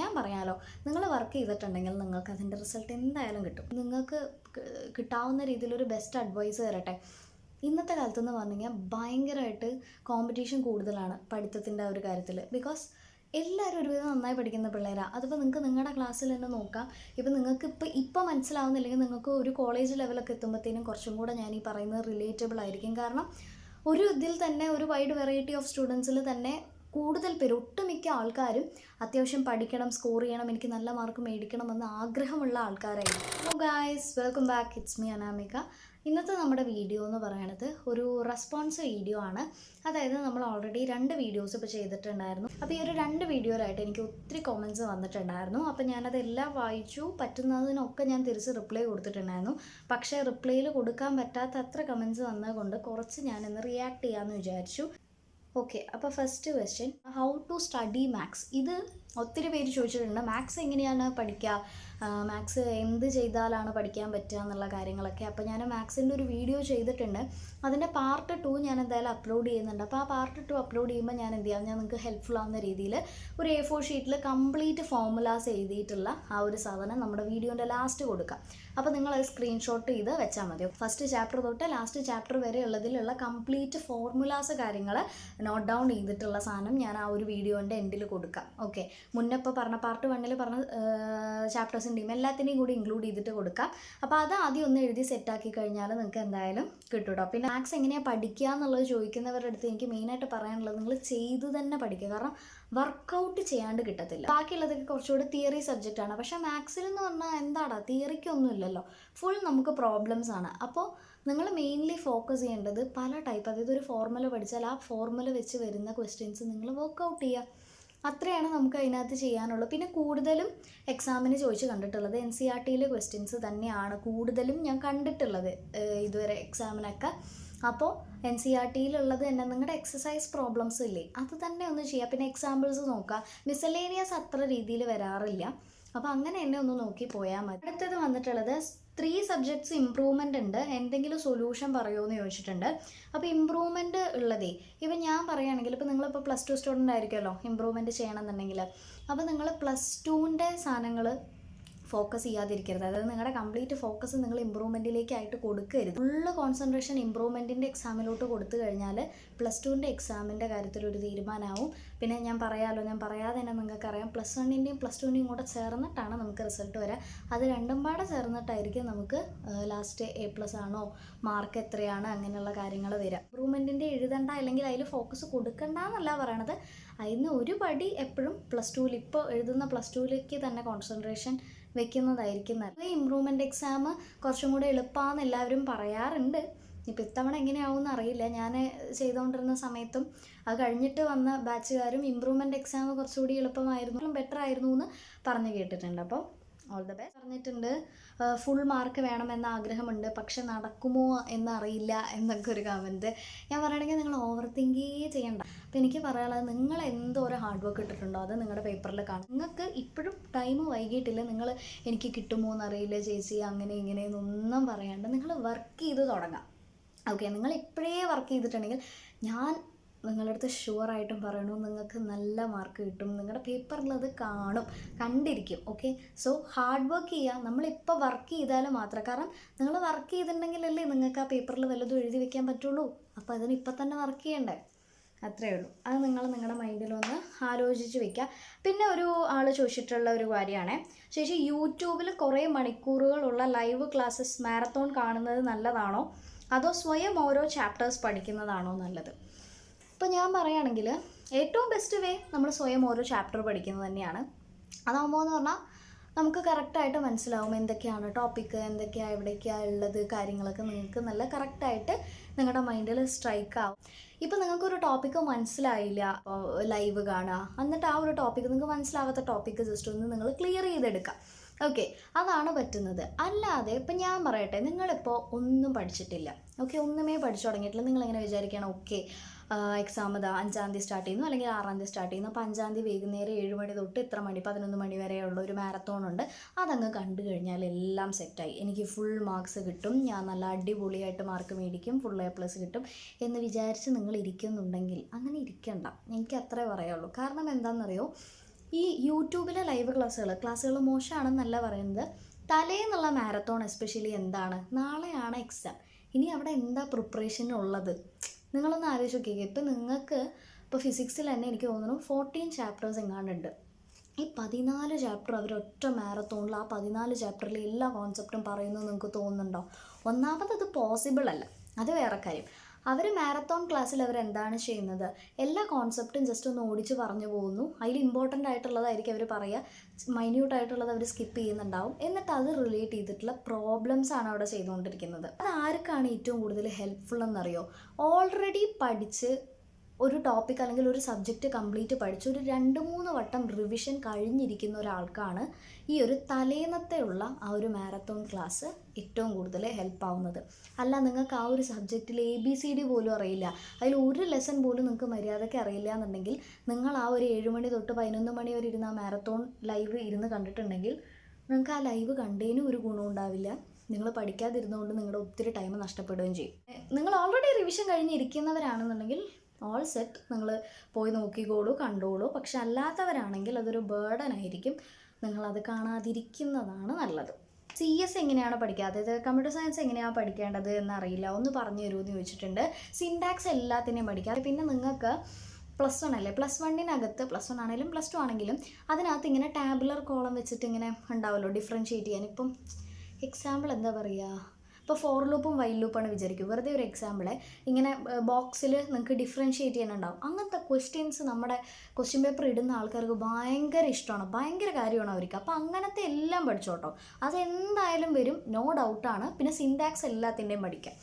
ഞാൻ പറയാലോ, നിങ്ങൾ വർക്ക് ചെയ്തിട്ടുണ്ടെങ്കിൽ നിങ്ങൾക്ക് അതിൻ്റെ റിസൾട്ട് എന്തായാലും കിട്ടും. നിങ്ങൾക്ക് കിട്ടാവുന്ന രീതിയിലൊരു ബെസ്റ്റ് അഡ്വൈസ് തരട്ടെ. ഇന്നത്തെ കാലത്തെന്ന് പറഞ്ഞു കഴിഞ്ഞാൽ ഭയങ്കരമായിട്ട് കോമ്പറ്റീഷൻ കൂടുതലാണ് പഠിത്തത്തിൻ്റെ ഒരു കാര്യത്തിൽ. ബിക്കോസ് എല്ലാവരും ഒരുവിധം നന്നായി പഠിക്കുന്ന പിള്ളേരാണ്. അതിപ്പോൾ നിങ്ങൾക്ക് നിങ്ങളുടെ ക്ലാസ്സിൽ തന്നെ നോക്കാം. ഇപ്പം നിങ്ങൾക്ക് ഇപ്പോൾ മനസ്സിലാവുന്നില്ലെങ്കിൽ നിങ്ങൾക്ക് ഒരു കോളേജ് ലെവലൊക്കെ എത്തുമ്പോഴത്തേനും കുറച്ചും കൂടെ ഞാൻ ഈ പറയുന്നത് റിലേറ്റബിൾ ആയിരിക്കും. കാരണം ഒരു ഇതിൽ തന്നെ ഒരു വൈഡ് വെറൈറ്റി ഓഫ് സ്റ്റുഡൻസിൽ തന്നെ കൂടുതൽ പേര്, ഒട്ടുമിക്ക ആൾക്കാരും അത്യാവശ്യം പഠിക്കണം, സ്കോർ ചെയ്യണം, എനിക്ക് നല്ല മാർക്ക് മേടിക്കണമെന്ന് ആഗ്രഹമുള്ള ആൾക്കാരായിരിക്കും. Hello guys, welcome back. It's me Anamika. ഇന്നത്തെ നമ്മുടെ വീഡിയോ എന്ന് പറയുന്നത് ഒരു റെസ്പോൺസ് വീഡിയോ ആണ്. അതായത് നമ്മൾ ഓൾറെഡി 2 വീഡിയോസ് ഇപ്പോൾ ചെയ്തിട്ടുണ്ടായിരുന്നു. അപ്പോൾ ഈ ഒരു 2 വീഡിയോയിലായിട്ട് എനിക്ക് ഒത്തിരി കമൻറ്റ്സ് വന്നിട്ടുണ്ടായിരുന്നു. അപ്പോൾ ഞാനതെല്ലാം വായിച്ചു. പറ്റുന്നതിനൊക്കെ ഞാൻ തിരിച്ച് റിപ്ലൈ കൊടുത്തിട്ടുണ്ടായിരുന്നു. പക്ഷേ റിപ്ലൈയിൽ കൊടുക്കാൻ പറ്റാത്ത അത്ര കമൻറ്റ്സ് വന്നതുകൊണ്ട് കുറച്ച് ഞാനിന്ന് റിയാക്ട് ചെയ്യാമെന്ന് വിചാരിച്ചു. ഓക്കെ, അപ്പോൾ first question, how to study maths. ഇത് ഒത്തിരി പേര് ചോദിച്ചിട്ടുണ്ട്. മാത്സ് എങ്ങനെയാണ് പഠിക്കുക, മാത്സ് എന്ത് ചെയ്താലാണ് പഠിക്കാൻ പറ്റുക എന്നുള്ള കാര്യങ്ങളൊക്കെ. അപ്പോൾ ഞാൻ മാത്സിൻ്റെ ഒരു വീഡിയോ ചെയ്തിട്ടുണ്ട്. അതിൻ്റെ പാർട്ട് 2 ഞാൻ എന്തായാലും അപ്ലോഡ് ചെയ്യുന്നുണ്ട്. അപ്പോൾ ആ പാർട്ട് 2 അപ്ലോഡ് ചെയ്യുമ്പോൾ ഞാൻ എന്ത് ചെയ്യാം, ഞാൻ നിങ്ങൾക്ക് ഹെൽപ്ഫുൾ ആവുന്ന രീതിയിൽ ഒരു A4 ഷീറ്റിൽ കംപ്ലീറ്റ് ഫോർമുലാസ് എഴുതിയിട്ടുള്ള ആ ഒരു സാധനം നമ്മുടെ വീഡിയോൻ്റെ ലാസ്റ്റ് കൊടുക്കാം. അപ്പോൾ നിങ്ങൾ അത് സ്ക്രീൻഷോട്ട് ചെയ്ത് വെച്ചാൽ മതി. ഫസ്റ്റ് ചാപ്റ്റർ തൊട്ട് ലാസ്റ്റ് ചാപ്റ്റർ വരെ ഉള്ളതിലുള്ള കംപ്ലീറ്റ് ഫോർമുലാസ് കാര്യങ്ങൾ നോട്ട് ഡൗൺ ചെയ്തിട്ടുള്ള സാധനം ഞാൻ ആ ഒരു വീഡിയോൻ്റെ എൻഡിൽ കൊടുക്കാം. ഓക്കെ, മുന്നപ്പോൾ പറഞ്ഞ പാർട്ട് 1 പറഞ്ഞ ചാപ്റ്റേഴ്സിൻ്റെയും എല്ലാത്തിനെയും കൂടി ഇൻക്ലൂഡ് ചെയ്തിട്ട് കൊടുക്കാം. അപ്പോൾ അത് ആദ്യം ഒന്ന് എഴുതി സെറ്റാക്കി കഴിഞ്ഞാൽ നിങ്ങൾക്ക് എന്തായാലും കിട്ടും. പിന്നെ മാത്സ് എങ്ങനെയാണ് പഠിക്കുക എന്നുള്ളത് ചോദിക്കുന്നവരുടെ അടുത്ത് എനിക്ക് മെയിനായിട്ട് പറയാനുള്ളത്, നിങ്ങൾ ചെയ്ത് തന്നെ പഠിക്കുക. കാരണം വർക്കൗട്ട് ചെയ്യാണ്ട് കിട്ടത്തില്ല. ബാക്കിയുള്ളതൊക്കെ കുറച്ചുകൂടി തിയറി സബ്ജക്റ്റാണ്. പക്ഷേ മാത്സിൽ എന്ന് പറഞ്ഞാൽ എന്താടാ, തിയറിക്കൊന്നും ഇല്ലല്ലോ, ഫുൾ നമുക്ക് പ്രോബ്ലംസ് ആണ്. അപ്പോൾ നിങ്ങൾ മെയിൻലി ഫോക്കസ് ചെയ്യേണ്ടത് പല ടൈപ്പ്, അതായത് ഒരു ഫോർമുല പഠിച്ചാൽ ആ ഫോർമുല വെച്ച് വരുന്ന ക്വസ്റ്റ്യൻസ് നിങ്ങൾ വർക്കൗട്ട് ചെയ്യുക. അത്രയാണ് നമുക്ക് അതിനകത്ത് ചെയ്യാനുള്ളൂ. പിന്നെ കൂടുതലും എക്സാമിന് ചോദിച്ച് കണ്ടിട്ടുള്ളത് NCERTയിലെ ക്വസ്റ്റ്യൻസ് തന്നെയാണ് കൂടുതലും ഞാൻ കണ്ടിട്ടുള്ളത് ഇതുവരെ എക്സാമിനൊക്കെ. അപ്പോൾ NCERTയിലുള്ളത് തന്നെ നിങ്ങളുടെ എക്സസൈസ് പ്രോബ്ലംസ് ഇല്ലേ, അത് തന്നെ ഒന്ന് ചെയ്യുക. പിന്നെ എക്സാമ്പിൾസ് നോക്കുക. മിസലേനിയസ് അത്ര രീതിയിൽ വരാറില്ല. അപ്പോൾ അങ്ങനെ തന്നെ ഒന്ന് നോക്കി പോയാൽ മതി. അടുത്തത് വന്നിട്ടുള്ളത് 3 സബ്ജക്ട്സ് ഇമ്പ്രൂവ്മെൻ്റ് ഉണ്ട്, എന്തെങ്കിലും സൊല്യൂഷൻ പറയുമോ എന്ന് ചോദിച്ചിട്ടുണ്ട്. അപ്പോൾ ഇമ്പ്രൂവ്മെൻറ്റ് ഉള്ളതേ, ഇപ്പം ഞാൻ പറയുകയാണെങ്കിൽ ഇപ്പോൾ നിങ്ങളിപ്പോൾ +2 സ്റ്റുഡൻ്റ് ആയിരിക്കുമല്ലോ ഇമ്പ്രൂവ്മെൻറ്റ് ചെയ്യണമെന്നുണ്ടെങ്കിൽ. അപ്പോൾ നിങ്ങൾ +2ൻ്റെ സാധനങ്ങൾ ഫോക്കസ് ചെയ്യാതിരിക്കരുത്. അതായത് നിങ്ങളുടെ കംപ്ലീറ്റ് ഫോക്കസ് നിങ്ങൾ ഇമ്പ്രൂവ്മെൻറ്റിലേക്കായിട്ട് കൊടുക്കരുത്. ഫുള്ള് കോൺസെൻട്രേഷൻ ഇമ്പ്രൂവ്മെൻറ്റിൻ്റെ എക്സാമിലോട്ട് കൊടുത്തു കഴിഞ്ഞാൽ +2ൻ്റെ എക്സാമിൻ്റെ കാര്യത്തിലൊരു തീരുമാനമാവും. പിന്നെ ഞാൻ പറയാതെ തന്നെ നിങ്ങൾക്കറിയാം, +1ൻ്റെയും +2ൻ്റെയും കൂടെ ചേർന്നിട്ടാണ് നമുക്ക് റിസൾട്ട് വരിക. അത് രണ്ടും പാടെ ചേർന്നിട്ടായിരിക്കും നമുക്ക് ലാസ്റ്റ് A+ ആണോ, മാർക്ക് എത്രയാണ്, അങ്ങനെയുള്ള കാര്യങ്ങൾ വരിക. ഇമ്പ്രൂവ്മെൻറ്റിൻ്റെ എഴുതണ്ട, അല്ലെങ്കിൽ അതിൽ ഫോക്കസ് കൊടുക്കണ്ട എന്നല്ല പറയണത്. അതിന് ഒരു പടി എപ്പോഴും +2ൽ ഇപ്പോൾ എഴുതുന്ന +2ലേക്ക് തന്നെ കോൺസെൻട്രേഷൻ വെക്കുന്നതായിരിക്കും നല്ലത്. ഇമ്പ്രൂവ്മെൻ്റ് എക്സാം കുറച്ചും കൂടെ എളുപ്പമാണെന്ന് എല്ലാവരും പറയാറുണ്ട്. ഇപ്പോൾ ഇത്തവണ എങ്ങനെയാവുമെന്ന് അറിയില്ല. ഞാൻ ചെയ്തുകൊണ്ടിരുന്ന സമയത്തും അത് കഴിഞ്ഞിട്ട് വന്ന ബാച്ചുകാരും ഇമ്പ്രൂവ്മെൻ്റ് എക്സാം കുറച്ചുകൂടി എളുപ്പമായിരുന്നു, ബെറ്റർ ആയിരുന്നു എന്ന് പറഞ്ഞു കേട്ടിട്ടുണ്ട്. അപ്പോൾ ഓൾ ദ ബെസ്റ്റ്. പറഞ്ഞിട്ടുണ്ട് ഫുൾ മാർക്ക് വേണമെന്ന ആഗ്രഹമുണ്ട്, പക്ഷെ നടക്കുമോ എന്നറിയില്ല എന്നൊക്കെ ഒരു കമൻറ്റ്. ഞാൻ പറയണമെങ്കിൽ നിങ്ങൾ ഓവർ തിങ്കേ ചെയ്യണ്ട. അപ്പോൾ എനിക്ക് പറയാനുള്ളത്, നിങ്ങൾ എന്തോരം ഹാർഡ് വർക്ക് ഇട്ടിട്ടുണ്ടോ അത് നിങ്ങളുടെ പേപ്പറിൽ കാണും. നിങ്ങൾക്ക് ഇപ്പോഴും ടൈം വൈകിട്ടില്ല. നിങ്ങൾ എനിക്ക് കിട്ടുമോ എന്നറിയില്ല ചേച്ചി, അങ്ങനെ ഇങ്ങനെയെന്നൊന്നും പറയാണ്ട് നിങ്ങൾ വർക്ക് ചെയ്ത് തുടങ്ങാം. ഓക്കെ, നിങ്ങൾ ഇപ്പോഴേ വർക്ക് ചെയ്തിട്ടുണ്ടെങ്കിൽ ഞാൻ നിങ്ങളുടെ അടുത്ത് ഷുവറായിട്ടും പറയണു, നിങ്ങൾക്ക് നല്ല മാർക്ക് കിട്ടും. നിങ്ങളുടെ പേപ്പറിൽ അത് കണ്ടിരിക്കും. ഓക്കെ, സോ ഹാർഡ് വർക്ക് ചെയ്യുക. നമ്മളിപ്പോൾ വർക്ക് ചെയ്താൽ മാത്രം, കാരണം നിങ്ങൾ വർക്ക് ചെയ്തിട്ടുണ്ടെങ്കിലല്ലേ നിങ്ങൾക്ക് ആ പേപ്പറിൽ വല്ലതും എഴുതി വെക്കാൻ പറ്റുള്ളൂ. അപ്പോൾ അതിന് ഇപ്പം തന്നെ വർക്ക് ചെയ്യണ്ടേ, അത്രയേ ഉള്ളൂ. അത് നിങ്ങൾ നിങ്ങളുടെ മൈൻഡിലൊന്ന് ആലോചിച്ച് വെക്കുക. പിന്നെ ഒരു ആൾ ചോദിച്ചിട്ടുള്ള ഒരു കാര്യമാണ്, ചേച്ചി യൂട്യൂബിൽ കുറേ മണിക്കൂറുകളുള്ള ലൈവ് ക്ലാസ്സസ് മാരത്തോൺ കാണുന്നത് നല്ലതാണോ, അതോ സ്വയം ഓരോ ചാപ്റ്റേഴ്സ് പഠിക്കുന്നതാണോ നല്ലത്? ഇപ്പോൾ ഞാൻ പറയുകയാണെങ്കിൽ ഏറ്റവും ബെസ്റ്റ് വേ നമ്മൾ സ്വയം ഓരോ ചാപ്റ്റർ പഠിക്കുന്നത് തന്നെയാണ്. അതാകുമ്പോൾ എന്ന് പറഞ്ഞാൽ നമുക്ക് കറക്റ്റായിട്ട് മനസ്സിലാവും എന്തൊക്കെയാണ് ടോപ്പിക്ക്, എന്തൊക്കെയാണ് എവിടേക്കാണ് ഉള്ളത്, കാര്യങ്ങളൊക്കെ നിങ്ങൾക്ക് നല്ല കറക്റ്റായിട്ട് നിങ്ങളുടെ മൈൻഡിൽ സ്ട്രൈക്ക് ആവും. ഇപ്പോൾ നിങ്ങൾക്കൊരു ടോപ്പിക്ക് മനസ്സിലായില്ല, ലൈവ് കാണുക, എന്നിട്ട് ആ ഒരു ടോപ്പിക്ക് നിങ്ങൾക്ക് മനസ്സിലാവാത്ത ടോപ്പിക്ക് ജസ്റ്റ് ഒന്ന് നിങ്ങൾ ക്ലിയർ ചെയ്തെടുക്കുക. ഓക്കെ, അതാണ് പറ്റുന്നത്. അല്ലാതെ ഇപ്പം ഞാൻ പറയട്ടെ, നിങ്ങളിപ്പോൾ ഒന്നും പഠിച്ചിട്ടില്ല, ഓക്കെ, ഒന്നുമേ പഠിച്ചു തുടങ്ങിയിട്ടില്ല. നിങ്ങളിങ്ങനെ വിചാരിക്കണം, ഓക്കെ എക്സാം ഇതാ 5-ാം തീയതി സ്റ്റാർട്ട് ചെയ്യുന്നു, അല്ലെങ്കിൽ 6-ാം തീയതി സ്റ്റാർട്ട് ചെയ്യുന്നു. അപ്പോൾ 5-ാം തീയതി വൈകുന്നേരം 7 മണി തൊട്ട് ഇത്ര മണി 11 മണി വരെയുള്ള ഒരു മാരത്തോൺ ഉണ്ട്. അതങ്ങ് കണ്ടു കഴിഞ്ഞാൽ എല്ലാം സെറ്റായി, എനിക്ക് ഫുൾ മാർക്സ് കിട്ടും, ഞാൻ നല്ല അടിപൊളിയായിട്ട് മാർക്ക് മേടിക്കും, ഫുൾ A+ കിട്ടും എന്ന് വിചാരിച്ച് നിങ്ങൾ ഇരിക്കുന്നുണ്ടെങ്കിൽ അങ്ങനെ ഇരിക്കണ്ട. എനിക്ക് അത്രേ പറയുള്ളൂ. കാരണം എന്താണെന്നറിയോ, ഈ യൂട്യൂബിലെ ലൈവ് ക്ലാസ്സുകൾ മോശമാണെന്നല്ല പറയുന്നത്. തലേന്നുള്ള മാരത്തോൺ എസ്പെഷ്യലി എന്താണ്, നാളെയാണ് എക്സാം, ഇനി അവിടെ എന്താ പ്രിപ്പറേഷൻ ഉള്ളത്? നിങ്ങളൊന്ന് ആലോചിച്ച് നോക്കിക്കേ. ഇപ്പം നിങ്ങൾക്ക് ഇപ്പോൾ ഫിസിക്സിൽ തന്നെ എനിക്ക് തോന്നുന്നു 14 ചാപ്റ്റേഴ്സ് എങ്ങാണ്ടുണ്ട്. ഈ 14 ചാപ്റ്റർ അവർ ഒറ്റ മാരത്തോണിൽ ആ 14 ചാപ്റ്ററിൽ എല്ലാ കോൺസെപ്റ്റും പറയുന്നു നിങ്ങൾക്ക് തോന്നുന്നുണ്ടോ? ഒന്നാമത് അത് പോസിബിൾ അല്ല, അത് വേറെ കാര്യം. അവർ മാരത്തോൺ ക്ലാസ്സിൽ അവരെന്താണ് ചെയ്യുന്നത്, എല്ലാ കോൺസെപ്റ്റും ജസ്റ്റ് ഒന്ന് ഓടിച്ച് പറഞ്ഞു പോകുന്നു. അതിൽ ഇമ്പോർട്ടൻ്റ് ആയിട്ടുള്ളതായിരിക്കും അവർ പറയുക, മൈന്യൂട്ടായിട്ടുള്ളത് അവർ സ്കിപ്പ് ചെയ്യുന്നുണ്ടാവും. എന്നിട്ട് അത് റിലേറ്റ് ചെയ്തിട്ടുള്ള പ്രോബ്ലംസ് ആണ് അവിടെ ചെയ്തുകൊണ്ടിരിക്കുന്നത്. അത് ആർക്കാണ് ഏറ്റവും കൂടുതൽ ഹെൽപ്ഫുൾ എന്നറിയോ? ഓൾറെഡി പഠിച്ച് ഒരു ടോപ്പിക് അല്ലെങ്കിൽ ഒരു സബ്ജക്റ്റ് കംപ്ലീറ്റ് പഠിച്ച് ഒരു 2-3 വട്ടം റിവിഷൻ കഴിഞ്ഞിരിക്കുന്ന ഒരാൾക്കാണ് ഈ ഒരു തലേന്നത്തെ ഉള്ള ആ ഒരു മാരത്തോൺ ക്ലാസ് ഏറ്റവും കൂടുതൽ ഹെൽപ്പാവുന്നത്. അല്ല, നിങ്ങൾക്ക് ആ ഒരു സബ്ജക്റ്റിൽ ABCD പോലും അറിയില്ല, അതിൽ ഒരു ലെസൺ പോലും നിങ്ങൾക്ക് മര്യാദയ്ക്ക് അറിയില്ല എന്നുണ്ടെങ്കിൽ നിങ്ങൾ ആ ഒരു 7 മണി തൊട്ട് 11 മണി വരെ ഇരുന്ന് ആ മാരത്തോൺ ലൈവ് ഇരുന്ന് കണ്ടിട്ടുണ്ടെങ്കിൽ നിങ്ങൾക്ക് ആ ലൈവ് കണ്ടതിനും ഒരു ഗുണം ഉണ്ടാവില്ല. നിങ്ങൾ പഠിക്കാതിരുന്നുകൊണ്ട് നിങ്ങളുടെ ഒത്തിരി ടൈം നഷ്ടപ്പെടുകയും ചെയ്യും. നിങ്ങൾ ഓൾറെഡി റിവിഷൻ കഴിഞ്ഞിരിക്കുന്നവരാണെന്നുണ്ടെങ്കിൽ ഓൾ സെറ്റ്, നിങ്ങൾ പോയി നോക്കിക്കോളൂ, കണ്ടോളൂ. പക്ഷെ അല്ലാത്തവരാണെങ്കിൽ അതൊരു ബേർഡൻ ആയിരിക്കും, നിങ്ങളത് കാണാതിരിക്കുന്നതാണ് നല്ലത്. CS എങ്ങനെയാണ് പഠിക്കുക, അതായത് കമ്പ്യൂട്ടർ സയൻസ് എങ്ങനെയാണ് പഠിക്കേണ്ടത് എന്നറിയില്ല, ഒന്ന് പറഞ്ഞു തരുമെന്ന് ചോദിച്ചിട്ടുണ്ട്. സിൻടാക്സ് എല്ലാത്തിനെയും പഠിക്കുക. പിന്നെ നിങ്ങൾക്ക് +1 അല്ലേ, +1-നകത്ത് +1 ആണെങ്കിലും +2 ആണെങ്കിലും അതിനകത്ത് ഇങ്ങനെ ടാബുലർ കോളം വെച്ചിട്ട് ഇങ്ങനെ ഉണ്ടാവുമല്ലോ ഡിഫറൻഷ്യേറ്റ് ചെയ്യാൻ. ഇപ്പം എക്സാമ്പിൾ എന്താ പറയുക, ഇപ്പോൾ ഫോർ ലൂപ്പും വൈൽ ലൂപ്പാണ് വിചാരിക്കും, വെറുതെ ഒരു എക്സാമ്പിളെ. ഇങ്ങനെ ബോക്സിൽ നിങ്ങൾക്ക് ഡിഫറൻഷ്യേറ്റ് ചെയ്യാനുണ്ടാവും. അങ്ങനത്തെ ക്വസ്റ്റ്യൻസ് നമ്മുടെ ക്വസ്റ്റ്യൻ പേപ്പർ ഇടുന്ന ആൾക്കാർക്ക് ഭയങ്കര ഇഷ്ടമാണ്, ഭയങ്കര കാര്യമാണ് അവർക്ക്. അപ്പോൾ അങ്ങനത്തെ എല്ലാം പഠിച്ചോട്ടോ, അതെന്തായാലും വരും, നോ ഡൗട്ടാണ്. പിന്നെ സിൻടാക്സ് എല്ലാത്തിൻ്റെയും പഠിക്കാം.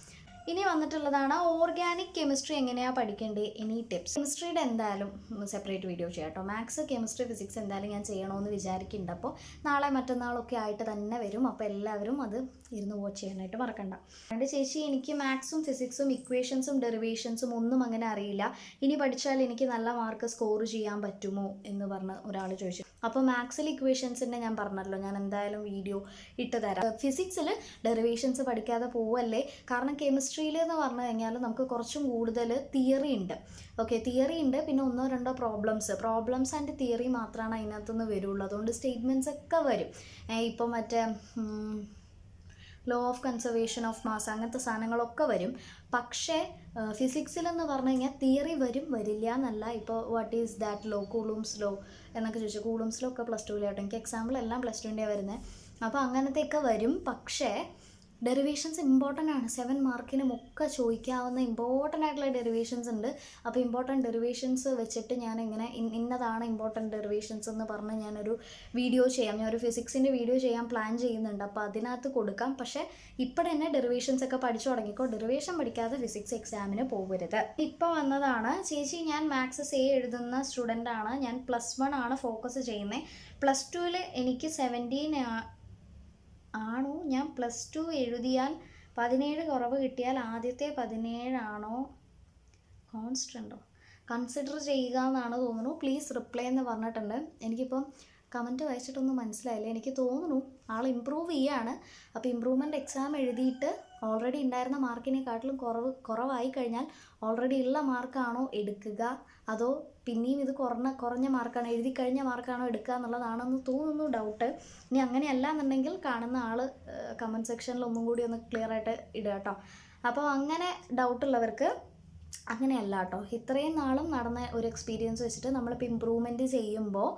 ഇനി വന്നിട്ടുള്ളതാണ് ഓർഗാനിക് കെമിസ്ട്രി എങ്ങനെയാണ് പഠിക്കേണ്ടത്, എനി ടിപ്സ്. കെമിസ്ട്രിയുടെ എന്തായാലും സെപ്പറേറ്റ് വീഡിയോ ചെയ്യാം കേട്ടോ. മാത്സ്, കെമിസ്ട്രി, ഫിസിക്സ് എന്തായാലും ഞാൻ ചെയ്യണമെന്ന് വിചാരിക്കുന്നുണ്ട്. അപ്പോൾ നാളെ മറ്റന്നാളൊക്കെ ആയിട്ട് തന്നെ വരും. അപ്പോൾ എല്ലാവരും അത് ഇരുന്ന് വാച്ച് ചെയ്യാനായിട്ട് മറക്കണ്ട. അതുകൊണ്ട് ചേച്ചി എനിക്ക് മാത്സും ഫിസിക്സും ഇക്വേഷൻസും ഡെറിവേഷൻസും ഒന്നും അങ്ങനെ അറിയില്ല, ഇനി പഠിച്ചാൽ എനിക്ക് നല്ല മാർക്ക് സ്കോർ ചെയ്യാൻ പറ്റുമോ എന്ന് പറഞ്ഞ് ഒരാൾ ചോദിച്ചു. അപ്പോൾ മാത്സിൽ ഇക്വേഷൻസിൻ്റെ ഞാൻ പറഞ്ഞല്ലോ, ഞാൻ എന്തായാലും വീഡിയോ ഇട്ട് തരാം. ഫിസിക്സിൽ ഡെറിവേഷൻസ് പഠിക്കാതെ പോവല്ലേ, കാരണം കെമിസ്ട്രിയിൽ എന്ന് പറഞ്ഞു കഴിഞ്ഞാൽ നമുക്ക് കുറച്ചും കൂടുതൽ തിയറി ഉണ്ട്. ഓക്കെ, തിയറി ഉണ്ട്, പിന്നെ 1-2 പ്രോബ്ലംസ് ആൻഡ് തിയറി മാത്രമാണ് അതിനകത്തുനിന്ന് വരുള്ളൂ. അതുകൊണ്ട് സ്റ്റേറ്റ്മെൻറ്റ്സ് ഒക്കെ വരും. ഇപ്പോൾ മറ്റേ law of conservation of mass അങ്ങനത്തെ സാധനങ്ങളൊക്കെ വരും. പക്ഷേ ഫിസിക്സിലെന്ന് പറഞ്ഞു കഴിഞ്ഞാൽ തിയറി വരും, വരില്ല എന്നല്ല. ഇപ്പോൾ what is that law, Coulomb's law എന്നൊക്കെ ചോദിച്ചാൽ കൂളൂംസ് ലോ ഒക്കെ +2-ലായിട്ട്, എനിക്ക് എക്സാമ്പിൾ എല്ലാം +2-ൻ്റെ വരുന്നത്. അപ്പോൾ അങ്ങനത്തെയൊക്കെ വരും. പക്ഷേ ഡെറിവേഷൻസ് ഇമ്പോർട്ടൻ്റ് ആണ്, 7 മാർക്കിനും ഒക്കെ ചോദിക്കാവുന്ന ഇമ്പോർട്ടൻ്റ് ആയിട്ടുള്ള ഡെറിവേഷൻസ് ഉണ്ട്. അപ്പോൾ ഇമ്പോർട്ടൻറ്റ് ഡെറിവേഷൻസ് വെച്ചിട്ട് ഞാൻ ഇങ്ങനെ ഇന്നതാണ് ഇമ്പോർട്ടൻറ്റ് ഡെറിവേഷൻസ് എന്ന് പറഞ്ഞ് ഞാനൊരു വീഡിയോ ചെയ്യാം, ഞാനൊരു ഫിസിക്സിൻ്റെ വീഡിയോ ചെയ്യാൻ പ്ലാൻ ചെയ്യുന്നുണ്ട്. അപ്പോൾ അതിനകത്ത് കൊടുക്കാം. പക്ഷേ ഇപ്പോൾ തന്നെ ഡെറിവേഷൻസ് ഒക്കെ പഠിച്ചു തുടങ്ങിക്കോ, ഡെറിവേഷൻ പഠിക്കാതെ ഫിസിക്സ് എക്സാമിന് പോകരുത്. ഇപ്പോൾ വന്നതാണ് ചേച്ചി, ഞാൻ മാത്സ് A എഴുതുന്ന സ്റ്റുഡൻ്റാണ്, ഞാൻ +1 ആണ് ഫോക്കസ് ചെയ്യുന്നത്, +2-ൽ എനിക്ക് 17 ആണോ, ഞാൻ +2 എഴുതിയാൽ 17 കുറവ് കിട്ടിയാൽ ആദ്യത്തെ 17 ആണോ കോൺസ്റ്റൻ്റോ കൺസിഡർ ചെയ്യുക എന്നാണ് തോന്നുന്നു. പ്ലീസ് റിപ്ലൈ എന്ന് പറഞ്ഞിട്ടുണ്ട്. എനിക്കിപ്പം കമൻറ്റ് വായിച്ചിട്ടൊന്നും മനസ്സിലായില്ല. എനിക്ക് തോന്നുന്നു ആൾ ഇമ്പ്രൂവ് ചെയ്യാണ്. അപ്പോൾ ഇമ്പ്രൂവ്മെൻറ്റ് എക്സാം എഴുതിയിട്ട് ഓൾറെഡി ഉണ്ടായിരുന്ന മാർക്കിനെക്കാട്ടിലും കുറവായി കഴിഞ്ഞാൽ ഓൾറെഡി ഉള്ള മാർക്കാണോ എടുക്കുക, അതോ പിന്നെയും ഇത് കുറഞ്ഞ മാർക്കാണ്, എഴുതി കഴിഞ്ഞ മാർക്കാണോ എടുക്കുക എന്നുള്ളതാണെന്ന് തോന്നുന്നു ഡൗട്ട്. ഇനി അങ്ങനെയല്ല എന്നുണ്ടെങ്കിൽ കാണുന്ന ആൾ കമൻറ്റ് സെക്ഷനിൽ ഒന്നും കൂടി ഒന്ന് ക്ലിയർ ആയിട്ട് ഇടുക കേട്ടോ. അപ്പോൾ അങ്ങനെ ഡൗട്ടുള്ളവർക്ക് അങ്ങനെയല്ല കേട്ടോ, ഇത്രയും നാളും നടന്ന ഒരു എക്സ്പീരിയൻസ് വെച്ചിട്ട് നമ്മളിപ്പോൾ ഇമ്പ്രൂവ്മെൻറ്റ് ചെയ്യുമ്പോൾ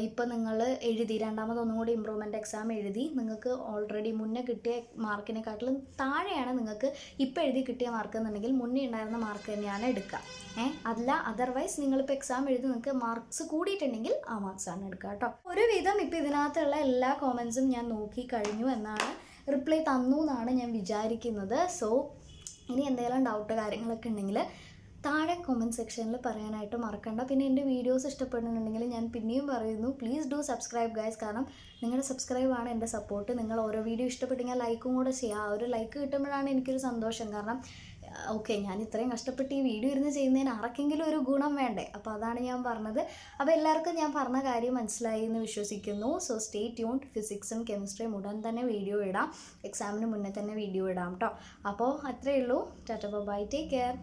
ഇപ്പോൾ നിങ്ങൾ എഴുതി രണ്ടാമതൊന്നും കൂടി ഇമ്പ്രൂവ്മെൻറ്റ് എക്സാം എഴുതി, നിങ്ങൾക്ക് ഓൾറെഡി മുന്നേ കിട്ടിയ മാർക്കിനെക്കാട്ടിലും താഴെയാണ് നിങ്ങൾക്ക് ഇപ്പോൾ എഴുതി കിട്ടിയ മാർക്ക് എന്നുണ്ടെങ്കിൽ മുന്നേ ഉണ്ടായിരുന്ന മാർക്ക് തന്നെയാണ് എടുക്കുക. അല്ല അതർവൈസ് നിങ്ങളിപ്പോൾ എക്സാം എഴുതി നിങ്ങൾക്ക് മാർക്സ് കൂടിയിട്ടുണ്ടെങ്കിൽ ആ മാർക്സാണ് എടുക്കുക കേട്ടോ. ഒരുവിധം ഇപ്പോൾ ഇതിനകത്തുള്ള എല്ലാ കോമൻസും ഞാൻ നോക്കി കഴിഞ്ഞു എന്നാണ്, റിപ്ലൈ തന്നു എന്നാണ് ഞാൻ വിചാരിക്കുന്നത്. സോ ഇനി എന്തെങ്കിലും ഡൗട്ട് കാര്യങ്ങളൊക്കെ ഉണ്ടെങ്കിൽ താഴെ കമൻറ്റ് സെക്ഷനിൽ പറയാനായിട്ട് മറക്കണ്ട. പിന്നെ എൻ്റെ വീഡിയോസ് ഇഷ്ടപ്പെടുന്നുണ്ടെങ്കിൽ ഞാൻ പിന്നെയും പറയുന്നു, പ്ലീസ് ഡു സബ്സ്ക്രൈബ് ഗൈസ്. കാരണം നിങ്ങളുടെ സബ്സ്ക്രൈബാണ് എൻ്റെ സപ്പോർട്ട്. നിങ്ങൾ ഓരോ വീഡിയോ ഇഷ്ടപ്പെട്ടെങ്കിൽ ലൈക്കും കൂടെ ചെയ്യുക. ആ ഒരു ലൈക്ക് കിട്ടുമ്പോഴാണ് എനിക്കൊരു സന്തോഷം. കാരണം ഓക്കെ, ഞാൻ ഇത്രയും കഷ്ടപ്പെട്ട് ഈ വീഡിയോ ഇരുന്ന് ചെയ്യുന്നതിന് ആർക്കെങ്കിലും ഒരു ഗുണം വേണ്ടേ, അപ്പോൾ അതാണ് ഞാൻ പറഞ്ഞത്. അപ്പോൾ എല്ലാവർക്കും ഞാൻ പറഞ്ഞ കാര്യം മനസ്സിലായി എന്ന് വിശ്വസിക്കുന്നു. So stay tuned. ഫിസിക്സും കെമിസ്ട്രിയും ഉടൻ തന്നെ വീഡിയോ ഇടാം, എക്സാമിന് മുന്നേ തന്നെ വീഡിയോ ഇടാം കേട്ടോ. അപ്പോൾ അത്രയേ ഉള്ളൂ. Tata by, take care.